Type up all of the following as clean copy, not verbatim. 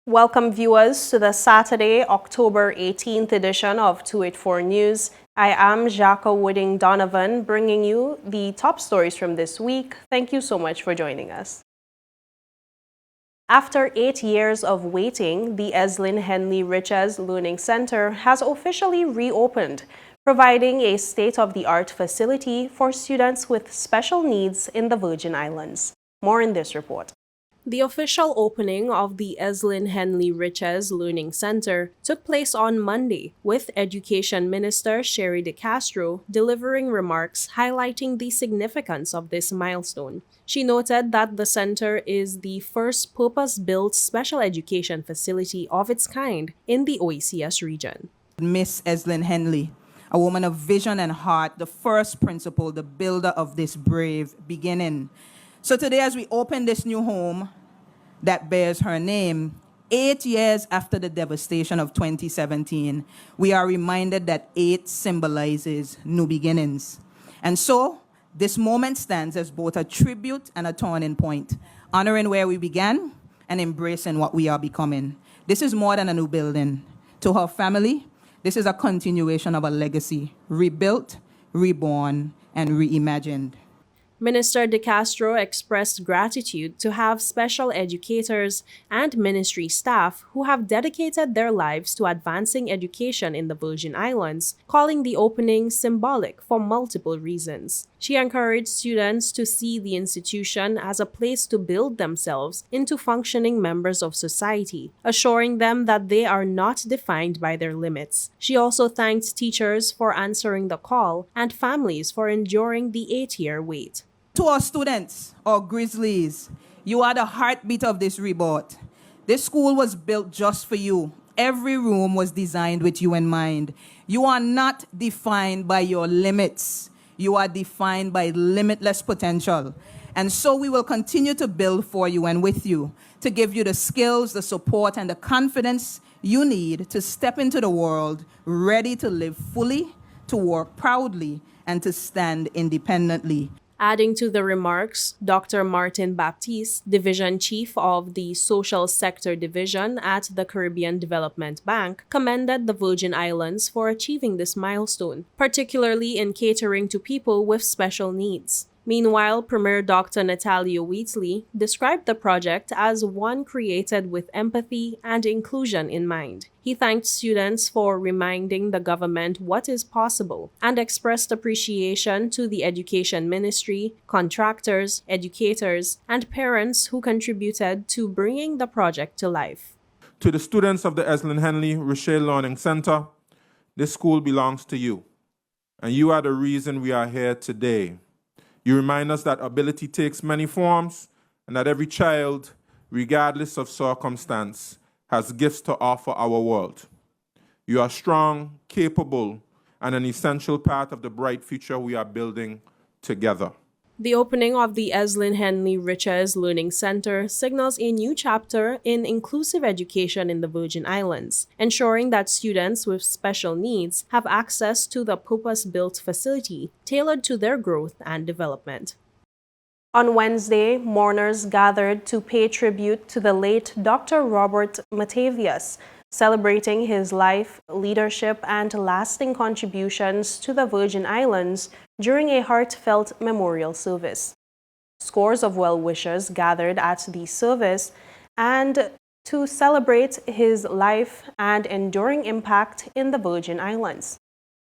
Welcome viewers to the Saturday, October 18th edition of 284 News. I am Jacques Wooding Donovan bringing you the top stories from this week. Thank you so much for joining us. After 8 years of waiting, the Eslyn Henley Riches Learning Center has officially reopened, providing a state-of-the-art facility for students with special needs in the Virgin Islands. More in this report. The official opening of the Eslyn Henley Riches Learning Center took place on Monday, with Education Minister Sherry De Castro delivering remarks highlighting the significance of this milestone. She noted that the center is the first purpose-built special education facility of its kind in the OECS region. Miss Eslyn Henley, a woman of vision and heart, the first principal, the builder of this brave beginning. So today, as we open this new home that bears her name, 8 years after the devastation of 2017, we are reminded that 8 symbolizes new beginnings. And so, this moment stands as both a tribute and a turning point, honoring where we began and embracing what we are becoming. This is more than a new building. To her family, this is a continuation of a legacy, rebuilt, reborn, and reimagined. Minister De Castro expressed gratitude to have special educators and ministry staff who have dedicated their lives to advancing education in the Virgin Islands, calling the opening symbolic for multiple reasons. She encouraged students to see the institution as a place to build themselves into functioning members of society, assuring them that they are not defined by their limits. She also thanked teachers for answering the call and families for enduring the 8-year wait. To our students, our Grizzlies, you are the heartbeat of this rebirth. This school was built just for you. Every room was designed with you in mind. You are not defined by your limits. You are defined by limitless potential. And so we will continue to build for you and with you to give you the skills, the support, and the confidence you need to step into the world ready to live fully, to work proudly, and to stand independently. Adding to the remarks, Dr. Martin Baptiste, Division Chief of the Social Sector Division at the Caribbean Development Bank, commended the Virgin Islands for achieving this milestone, particularly in catering to people with special needs. Meanwhile, Premier Dr. Natalia Wheatley described the project as one created with empathy and inclusion in mind. He thanked students for reminding the government what is possible and expressed appreciation to the Education Ministry, contractors, educators, and parents who contributed to bringing the project to life. To the students of the Eslyn Henley Riches Learning Center, this school belongs to you, and you are the reason we are here today. You remind us that ability takes many forms and that every child, regardless of circumstance, has gifts to offer our world. You are strong, capable, and an essential part of the bright future we are building together. The opening of the Eslyn Henley Riches Learning Center signals a new chapter in inclusive education in the Virgin Islands, ensuring that students with special needs have access to the purpose-built facility tailored to their growth and development. On Wednesday, mourners gathered to pay tribute to the late Dr. Robert MATHAVIOUS, celebrating his life, leadership, and lasting contributions to the Virgin Islands during a heartfelt memorial service. Scores of well-wishers gathered at the service and to celebrate his life and enduring impact in the Virgin Islands.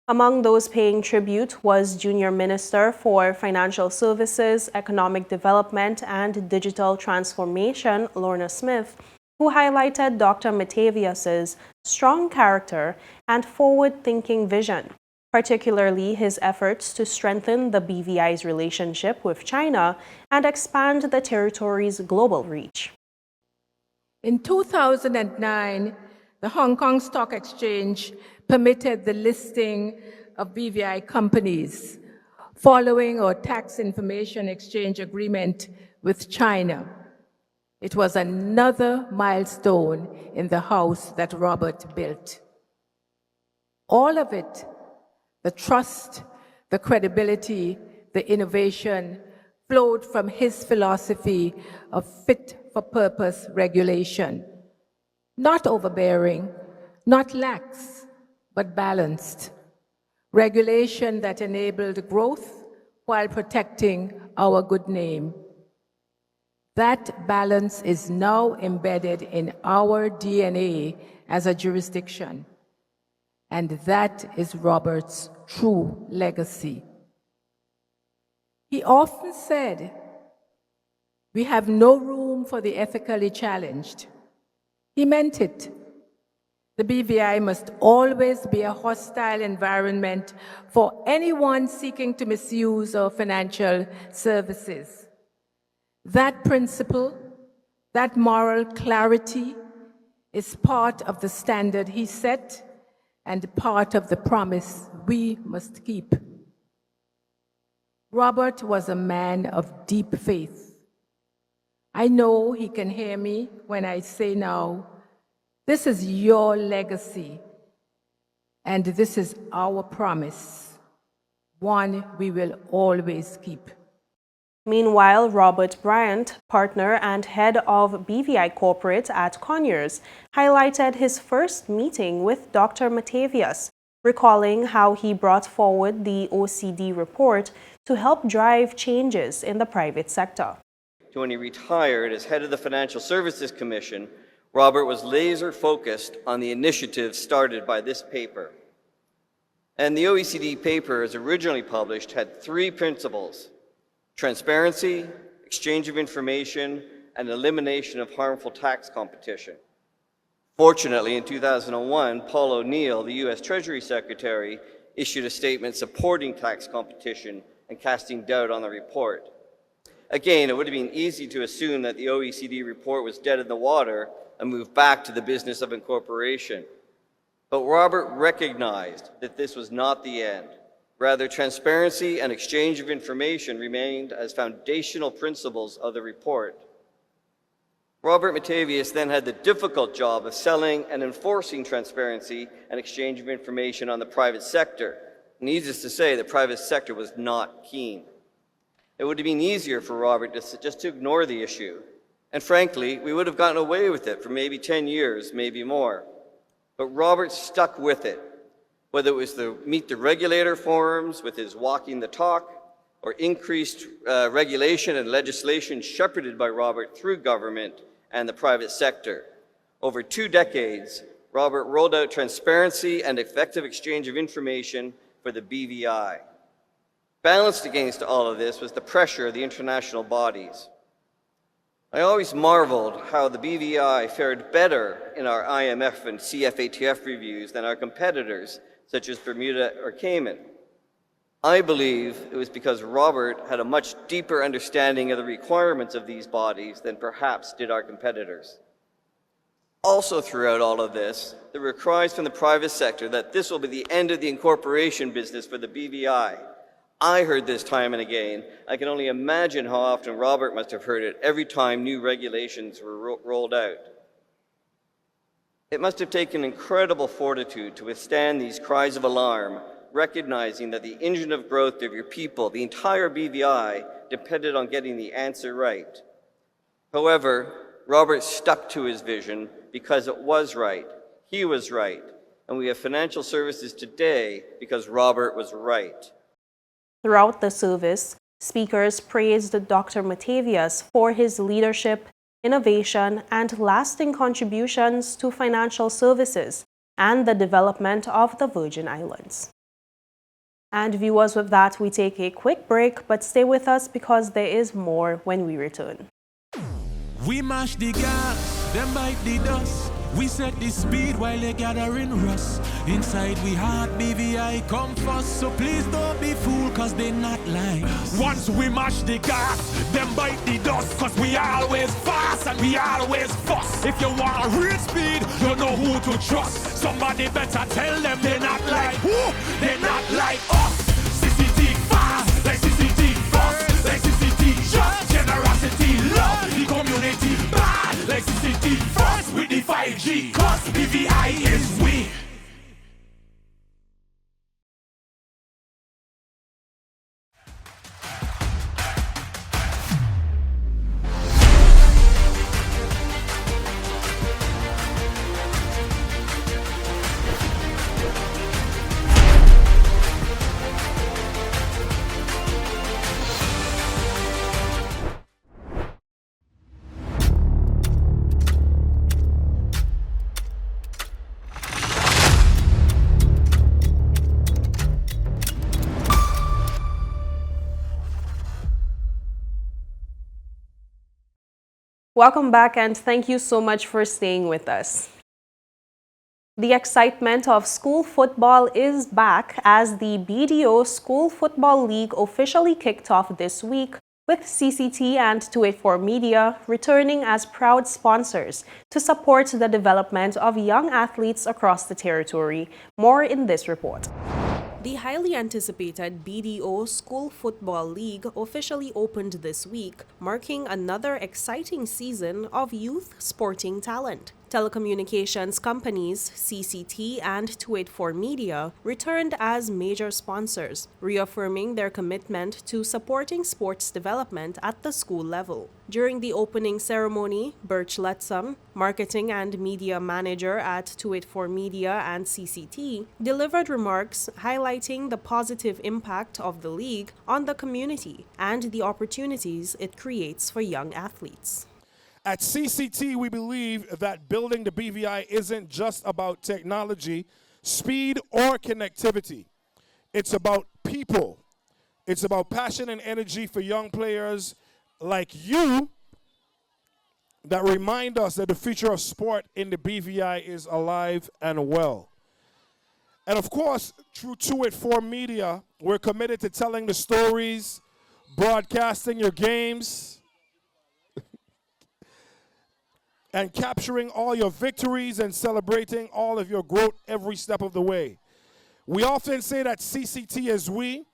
Among those paying tribute was Junior Minister for Financial Services, Economic Development, and Digital Transformation, Lorna Smith, who highlighted Dr. MATHAVIOUS's strong character and forward-thinking vision, particularly his efforts to strengthen the BVI's relationship with China and expand the territory's global reach. In 2009, the Hong Kong Stock Exchange permitted the listing of BVI companies. following our tax information exchange agreement with China. It was another milestone in the house that Robert built. All of it, the trust, the credibility, the innovation, flowed from his philosophy of fit-for-purpose regulation. Not overbearing, not lax, but balanced. Regulation that enabled growth while protecting our good name. That balance is now embedded in our DNA as a jurisdiction. And that is Robert's true legacy. He often said, "We have no room for the ethically challenged." He meant it. The BVI must always be a hostile environment for anyone seeking to misuse our financial services. That principle, that moral clarity, is part of the standard he set and part of the promise we must keep. Robert was a man of deep faith. I know he can hear me when I say now, this is your legacy, and this is our promise, one we will always keep. Meanwhile, Robert Bryant, partner and head of BVI Corporate at Conyers, highlighted his first meeting with Dr. MATHAVIOUS, recalling how he brought forward the OECD report to help drive changes in the private sector. When he retired as head of the Financial Services Commission, Robert was laser-focused on the initiatives started by this paper. And the OECD paper, as originally published, had three principles: transparency, exchange of information, and elimination of harmful tax competition. Fortunately, in 2001, Paul O'Neill, the U.S. Treasury Secretary, issued a statement supporting tax competition and casting doubt on the report. Again, it would have been easy to assume that the OECD report was dead in the water and move back to the business of incorporation. But Robert recognized that this was not the end. Rather, transparency and exchange of information remained as foundational principles of the report. Robert MATHAVIOUS then had the difficult job of selling and enforcing transparency and exchange of information on the private sector. Needless to say, the private sector was not keen. It would have been easier for Robert just to ignore the issue. And frankly, we would have gotten away with it for maybe 10 years, maybe more. But Robert stuck with it, whether it was the Meet the Regulator forums with his walking the talk, or increased regulation and legislation shepherded by Robert through government and the private sector. Over 2 decades, Robert rolled out transparency and effective exchange of information for the BVI. Balanced against all of this was the pressure of the international bodies. I always marveled how the BVI fared better in our IMF and CFATF reviews than our competitors, such as Bermuda or Cayman. I believe it was because Robert had a much deeper understanding of the requirements of these bodies than perhaps did our competitors. Also throughout all of this, there were cries from the private sector that this will be the end of the incorporation business for the BVI. I heard this time and again. I can only imagine how often Robert must have heard it every time new regulations were rolled out. It must have taken incredible fortitude to withstand these cries of alarm, recognizing that the engine of growth of your people, the entire BVI, depended on getting the answer right. However, Robert stuck to his vision because it was right. He was right. And we have financial services today because Robert was right. Throughout the service, speakers praised Dr. MATHAVIOUS for his leadership, innovation, and lasting contributions to financial services and the development of the Virgin Islands. And viewers, with that, we take a quick break, but stay with us because there is more when we return. We mash the gas, them bite the dust. We set the speed while they gathering rust. Inside we heart BVI come first. So please don't be fooled, cause they not like us. Once we mash the gas, them bite the dust. Cause we always fast and we always fuss. If you want real speed, you know who to trust. Somebody better tell them they're not like who? They're not like us. CCT fast, like Welcome back, and thank you so much for staying with us. The excitement of school football is back as the BDO School Football League officially kicked off this week, with CCT and 284 Media returning as proud sponsors to support the development of young athletes across the territory. More in this report. The highly anticipated BDO School Football League officially opened this week, marking another exciting season of youth sporting talent. Telecommunications companies CCT and 284 Media returned as major sponsors, reaffirming their commitment to supporting sports development at the school level. During the opening ceremony, Birch Letsam, marketing and media manager at 284 Media and CCT, delivered remarks highlighting the positive impact of the league on the community and the opportunities it creates for young athletes. At CCT, we believe that building the BVI isn't just about technology, speed, or connectivity. It's about people. It's about passion and energy for young players like you that remind us that the future of sport in the BVI is alive and well. And of course, through 284 Media, we're committed to telling the stories, broadcasting your games, and capturing all your victories and celebrating all of your growth every step of the way. We often say that CCT is we,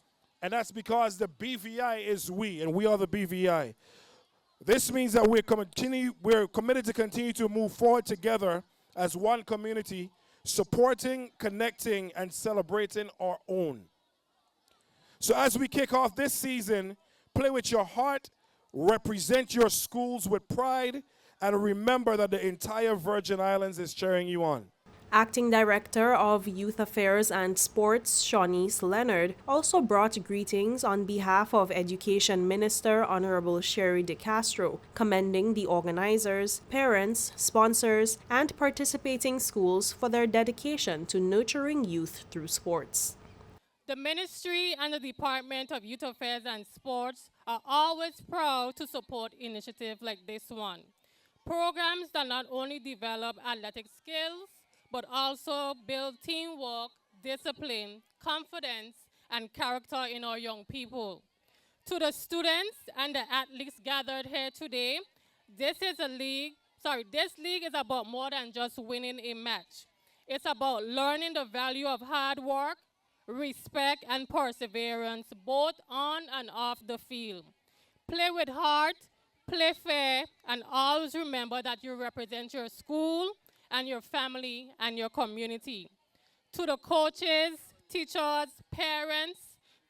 and that's because the BVI is we, and we are the BVI. This means that we're committed to continue to move forward together as one community, supporting, connecting, and celebrating our own. So as we kick off this season, play with your heart, represent your schools with pride, and remember that the entire Virgin Islands is cheering you on. Acting Director of Youth Affairs and Sports, Shawnice Leonard, also brought greetings on behalf of Education Minister Honorable Sherry De Castro, commending the organizers, parents, sponsors, and participating schools for their dedication to nurturing youth through sports. The Ministry and the Department of Youth Affairs and Sports are always proud to support initiatives like this one. Programs that not only develop athletic skills, but also build teamwork, discipline, confidence, and character in our young people. To the students and the athletes gathered here today, this league is about more than just winning a match. It's about learning the value of hard work, respect, and perseverance, both on and off the field. Play with heart, play fair, and always remember that you represent your school and your family and your community. To the coaches, teachers, parents,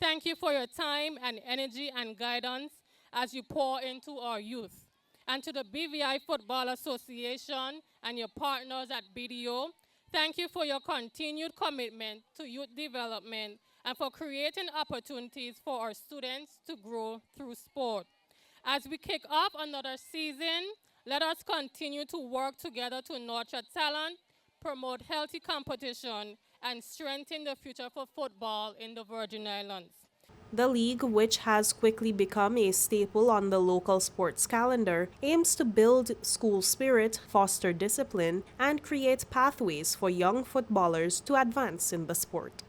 thank you for your time and energy and guidance as you pour into our youth. And to the BVI Football Association and your partners at BDO, thank you for your continued commitment to youth development and for creating opportunities for our students to grow through sport. As we kick off another season, let us continue to work together to nurture talent, promote healthy competition, and strengthen the future for football in the Virgin Islands. The league, which has quickly become a staple on the local sports calendar, aims to build school spirit, foster discipline, and create pathways for young footballers to advance in the sport.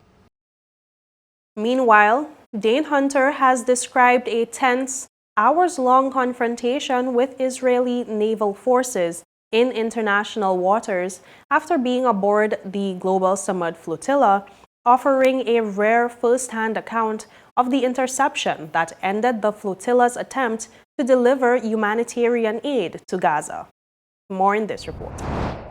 Meanwhile, Dane Hunter has described a tense, hours-long confrontation with Israeli naval forces in international waters after being aboard the Global Samud flotilla, offering a rare first-hand account of the interception that ended the flotilla's attempt to deliver humanitarian aid to Gaza. More in this report.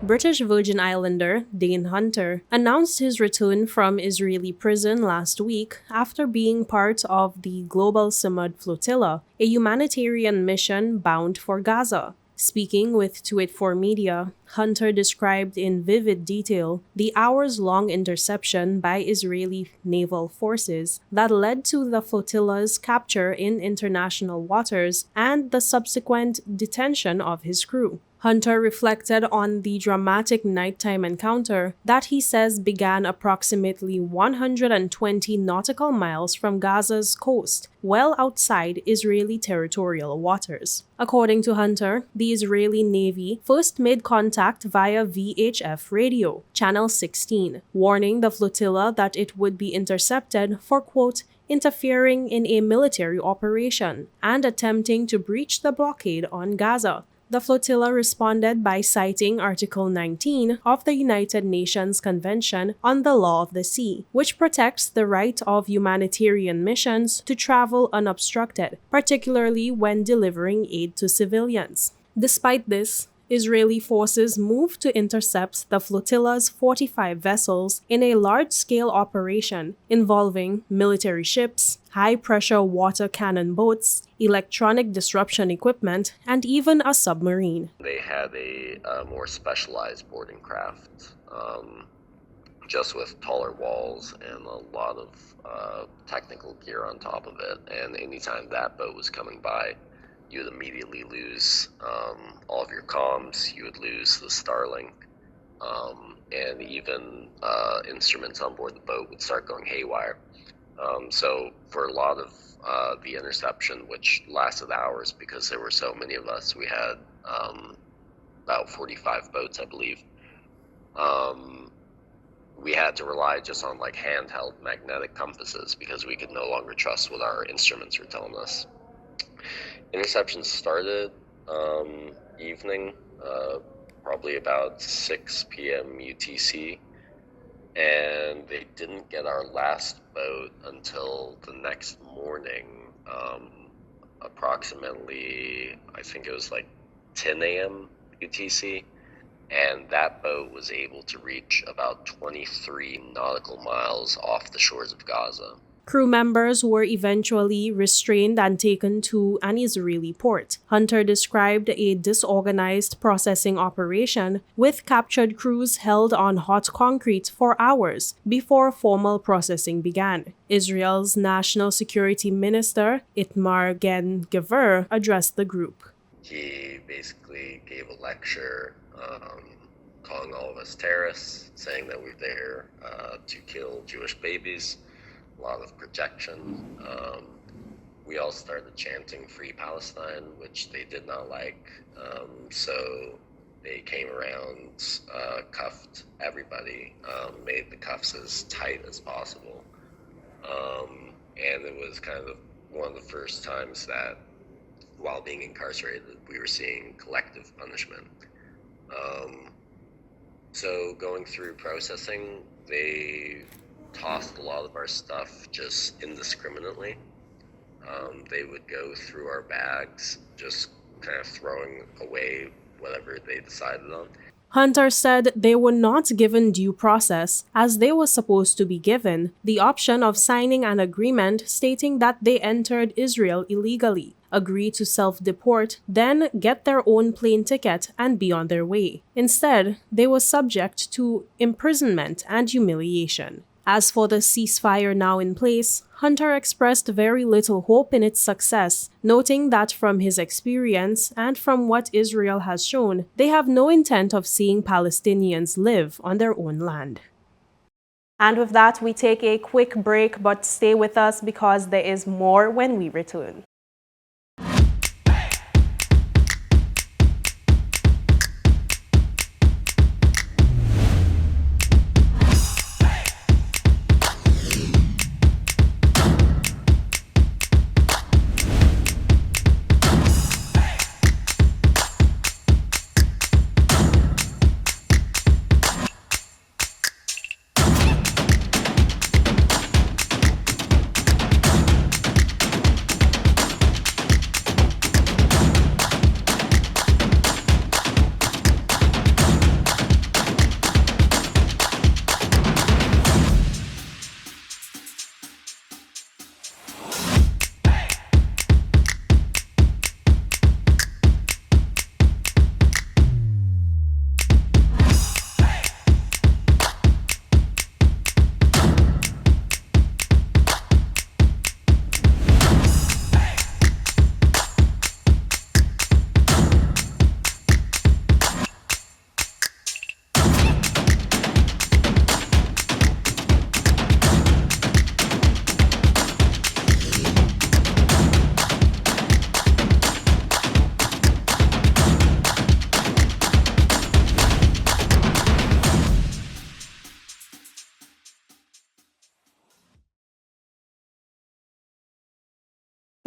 British Virgin Islander Dane Hunter announced his return from Israeli prison last week after being part of the Global Samud flotilla, a humanitarian mission bound for Gaza. Speaking with 284 Media, Hunter described in vivid detail the hours-long interception by Israeli naval forces that led to the flotilla's capture in international waters and the subsequent detention of his crew. Hunter reflected on the dramatic nighttime encounter that he says began approximately 120 nautical miles from Gaza's coast, well outside Israeli territorial waters. According to Hunter, the Israeli Navy first made contact via VHF radio, channel 16, warning the flotilla that it would be intercepted for, quote, interfering in a military operation and attempting to breach the blockade on Gaza. The flotilla responded by citing Article 19 of the United Nations Convention on the Law of the Sea, which protects the right of humanitarian missions to travel unobstructed, particularly when delivering aid to civilians. Despite this, Israeli forces moved to intercept the flotilla's 45 vessels in a large-scale operation involving military ships, high-pressure water cannon boats, electronic disruption equipment, and even a submarine. They had a more specialized boarding craft, just with taller walls and a lot of technical gear on top of it. And anytime that boat was coming by, you would immediately lose all of your comms, you would lose the Starlink, and even instruments on board the boat would start going haywire. So for a lot of the interception, which lasted hours because there were so many of us, we had about 45 boats, I believe. We had to rely just on like handheld magnetic compasses because we could no longer trust what our instruments were telling us. Interception started evening, probably about 6 p.m. UTC, and they didn't get our last boat until the next morning, approximately, I think it was like 10 a.m. UTC, and that boat was able to reach about 23 nautical miles off the shores of Gaza. Crew members were eventually restrained and taken to an Israeli port. Hunter described a disorganized processing operation with captured crews held on hot concrete for hours before formal processing began. Israel's National Security Minister, Itamar Ben-Gvir, addressed the group. He basically gave a lecture calling all of us terrorists, saying that we're there to kill Jewish babies. A lot of projection. We all started chanting Free Palestine, which they did not like. So they came around, cuffed everybody, made the cuffs as tight as possible. And it was kind of one of the first times that while being incarcerated, we were seeing collective punishment. So going through processing, they tossed a lot of our stuff just indiscriminately. They would go through our bags, just kind of throwing away whatever they decided on. Hunter said they were not given due process, as they were supposed to be given the option of signing an agreement stating that they entered Israel illegally, agree to self-deport, then get their own plane ticket and be on their way. Instead, they were subject to imprisonment and humiliation. As for the ceasefire now in place, Hunter expressed very little hope in its success, noting that from his experience and from what Israel has shown, they have no intent of seeing Palestinians live on their own land. And with that, we take a quick break, but stay with us because there is more when we return.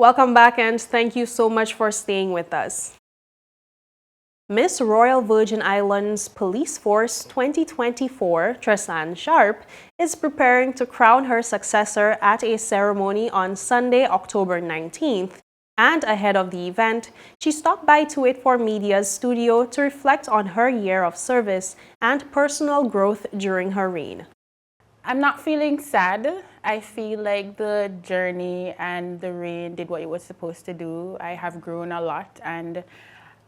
Welcome back and thank you so much for staying with us. Miss Royal Virgin Islands Police Force 2024, Tresanne Sharp, is preparing to crown her successor at a ceremony on Sunday, October 19th. And ahead of the event, she stopped by 284 Media's studio to reflect on her year of service and personal growth during her reign. I'm not feeling sad. I feel like the journey and the reign did what it was supposed to do. I have grown a lot and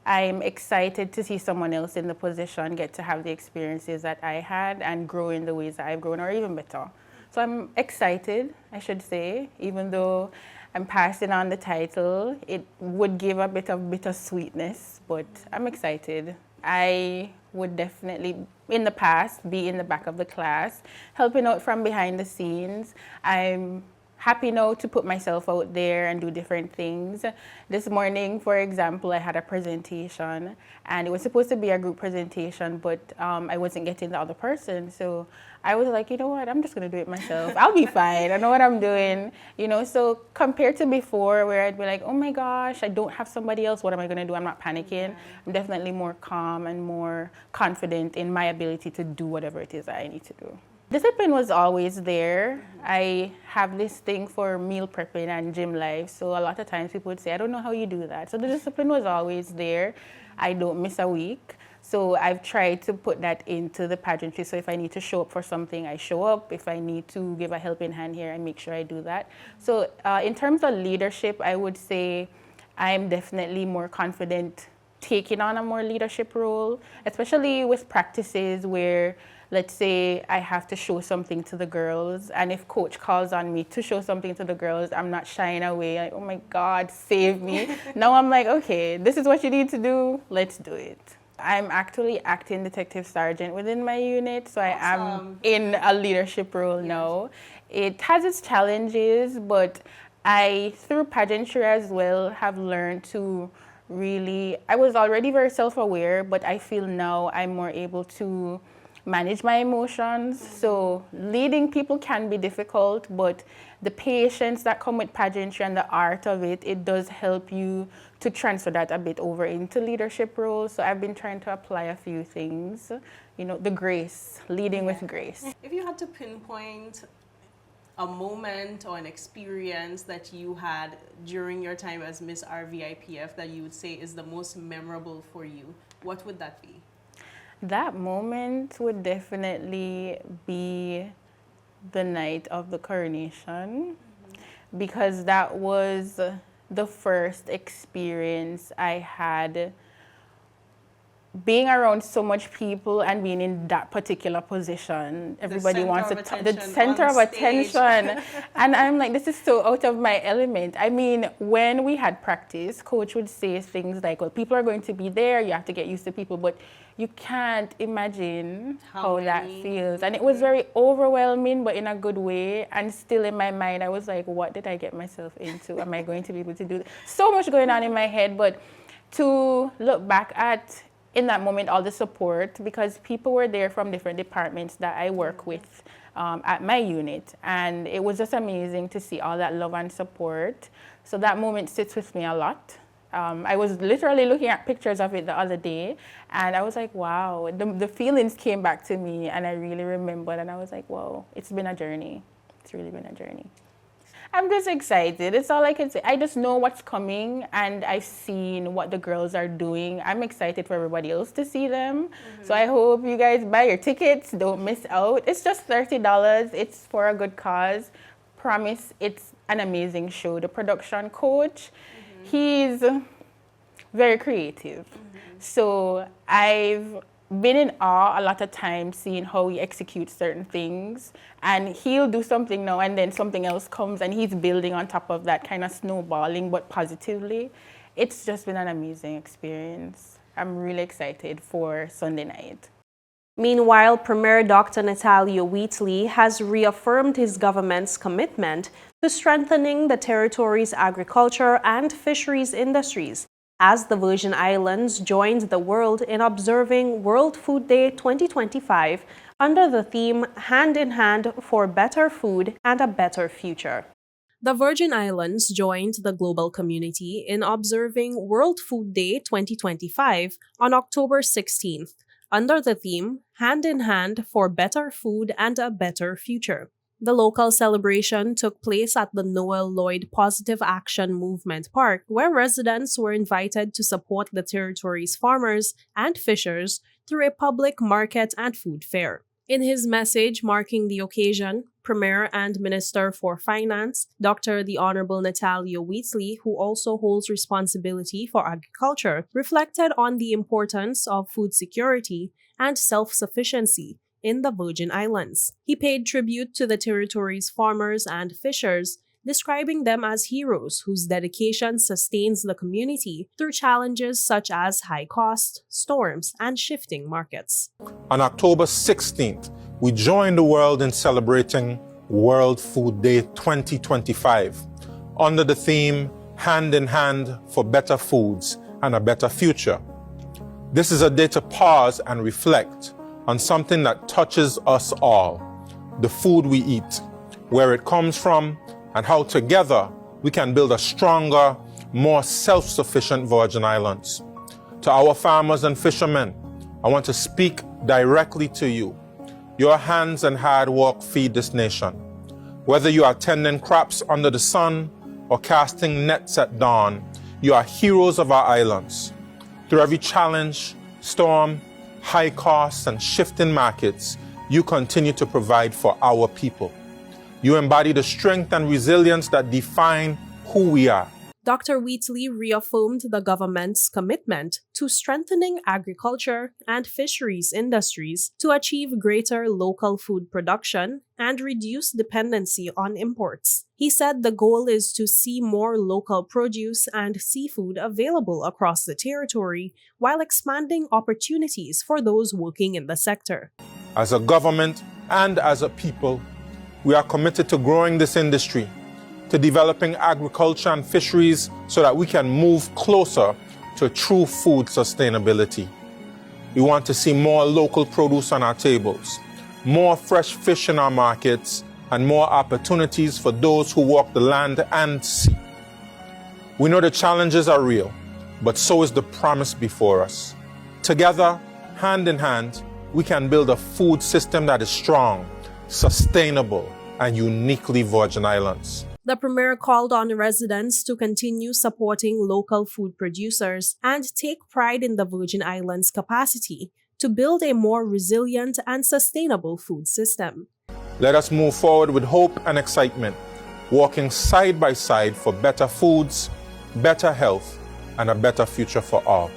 I'm excited to see someone else in the position get to have the experiences that I had and grow in the ways that I've grown or even better. So I'm excited, I should say, even though I'm passing on the title. It would give a bit of bittersweetness, but I'm excited. I would definitely, in the past, be in the back of the class, helping out from behind the scenes. I'm happy now to put myself out there and do different things. This morning, for example, I had a presentation and it was supposed to be a group presentation, but I wasn't getting the other person. So I was like, you know what, I'm just gonna do it myself. I'll be fine, I know what I'm doing. You know, so compared to before where I'd be like, oh my gosh, I don't have somebody else, what am I gonna do? I'm not panicking. I'm definitely more calm and more confident in my ability to do whatever it is that I need to do. Discipline was always there. I have this thing for meal prepping and gym life, so a lot of times people would say, I don't know how you do that. So the discipline was always there. I don't miss a week. So I've tried to put that into the pageantry. So if I need to show up for something, I show up. If I need to give a helping hand here, I make sure I do that. So in terms of leadership, I would say I'm definitely more confident taking on a more leadership role, especially with practices where, let's say I have to show something to the girls, and if coach calls on me to show something to the girls, I'm not shying away, like, oh my God, save me. Now I'm like, okay, this is what you need to do, let's do it. I'm actually acting detective sergeant within my unit, so I am in a leadership role now. It has its challenges, but I, through pageantry as well, have learned to really, I was already very self-aware, but I feel now I'm more able to manage my emotions. So leading people can be difficult, but the patience that come with pageantry and the art of it, it does help you to transfer that a bit over into leadership roles. So I've been trying to apply a few things, you know, the grace, leading with grace. If you had to pinpoint a moment or an experience that you had during your time as Miss RVIPF that you would say is the most memorable for you, what would that be? That moment would definitely be the night of the coronation, because that was the first experience I had being around so much people and being in that particular position. Everybody wants to talk, the center of attention. And I'm like, this is so out of my element. I mean, when we had practice, coach would say things like, well, people are going to be there, you have to get used to people, but you can't imagine how that feels. And it was very overwhelming, but in a good way. And still in my mind, I was like, what did I get myself into? Am I going to be able to do that? So much going on in my head, but to look back at, in that moment, all the support, because people were there from different departments that I work with at my unit. And it was just amazing to see all that love and support. So that moment sits with me a lot. I was literally looking at pictures of it the other day, and I was like, wow, the feelings came back to me, and I really remembered, and I was like, wow, it's been a journey. It's really been a journey. I'm just excited. It's all I can say. I just know what's coming, and I've seen what the girls are doing. I'm excited for everybody else to see them. So I hope you guys buy your tickets. Don't miss out. It's just $30. It's for a good cause. Promise, it's an amazing show. The production coach, he's very creative. So I've been in awe a lot of times seeing how he executes certain things, and he'll do something now and then something else comes and he's building on top of that, kind of snowballing but positively. It's just been an amazing experience. I'm really excited for Sunday night. Meanwhile, Premier Dr. Natalio Wheatley has reaffirmed his government's commitment to strengthening the territory's agriculture and fisheries industries as the Virgin Islands joined the world in observing World Food Day 2025 under the theme Hand in Hand for Better Food and a Better Future. The Virgin Islands joined the global community in observing World Food Day 2025 on October 16th, under the theme Hand in Hand for Better Food and a Better Future. The local celebration took place at the Noel Lloyd Positive Action Movement Park, where residents were invited to support the territory's farmers and fishers through a public market and food fair. In his message marking the occasion, Premier and Minister for Finance, Dr. the Honorable Natalia Wheatley, who also holds responsibility for agriculture, reflected on the importance of food security and self-sufficiency in the Virgin Islands. He paid tribute to the territory's farmers and fishers, describing them as heroes whose dedication sustains the community through challenges such as high cost, storms, and shifting markets. On October 16th, we joined the world in celebrating World Food Day 2025 under the theme Hand in Hand for Better Foods and a Better Future. This is a day to pause and reflect on something that touches us all, the food we eat, where it comes from, and how together we can build a stronger, more self-sufficient Virgin Islands. To our farmers and fishermen, I want to speak directly to you. Your hands and hard work feed this nation. Whether you are tending crops under the sun or casting nets at dawn, you are heroes of our islands. Through every challenge, storm, high costs, and shifting markets, you continue to provide for our people. You embody the strength and resilience that define who we are. Dr. Wheatley reaffirmed the government's commitment to strengthening agriculture and fisheries industries to achieve greater local food production and reduce dependency on imports. He said the goal is to see more local produce and seafood available across the territory while expanding opportunities for those working in the sector. As a government and as a people, we are committed to growing this industry, to developing agriculture and fisheries so that we can move closer to true food sustainability. We want to see more local produce on our tables, more fresh fish in our markets, and more opportunities for those who walk the land and sea. We know the challenges are real, but so is the promise before us. Together, hand in hand, we can build a food system that is strong, sustainable, and uniquely Virgin Islands. The Premier called on residents to continue supporting local food producers and take pride in the Virgin Islands' capacity to build a more resilient and sustainable food system. Let us move forward with hope and excitement, walking side by side for better foods, better health, and a better future for all.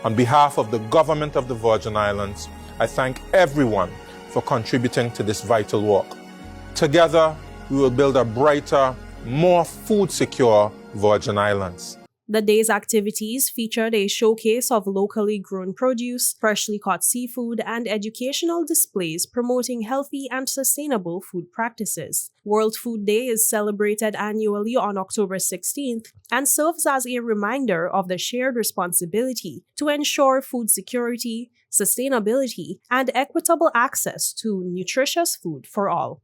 On behalf of the Government of the Virgin Islands, I thank everyone for contributing to this vital work. Together, we will build a brighter, more food-secure Virgin Islands. The day's activities featured a showcase of locally grown produce, freshly caught seafood, and educational displays promoting healthy and sustainable food practices. World Food Day is celebrated annually on October 16th and serves as a reminder of the shared responsibility to ensure food security, sustainability, and equitable access to nutritious food for all.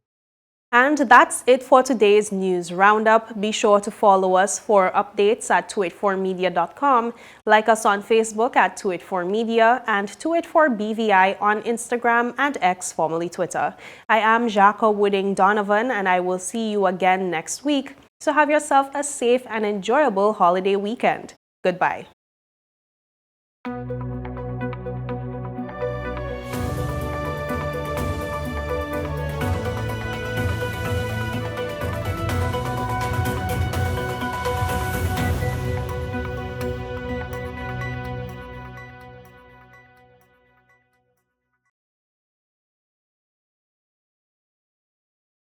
And that's it for today's news roundup. Be sure to follow us for updates at 284media.com, like us on Facebook at 284media, and 284BVI on Instagram and X, formerly Twitter. I am Jacques Wooding Donovan, and I will see you again next week. So have yourself a safe and enjoyable holiday weekend. Goodbye.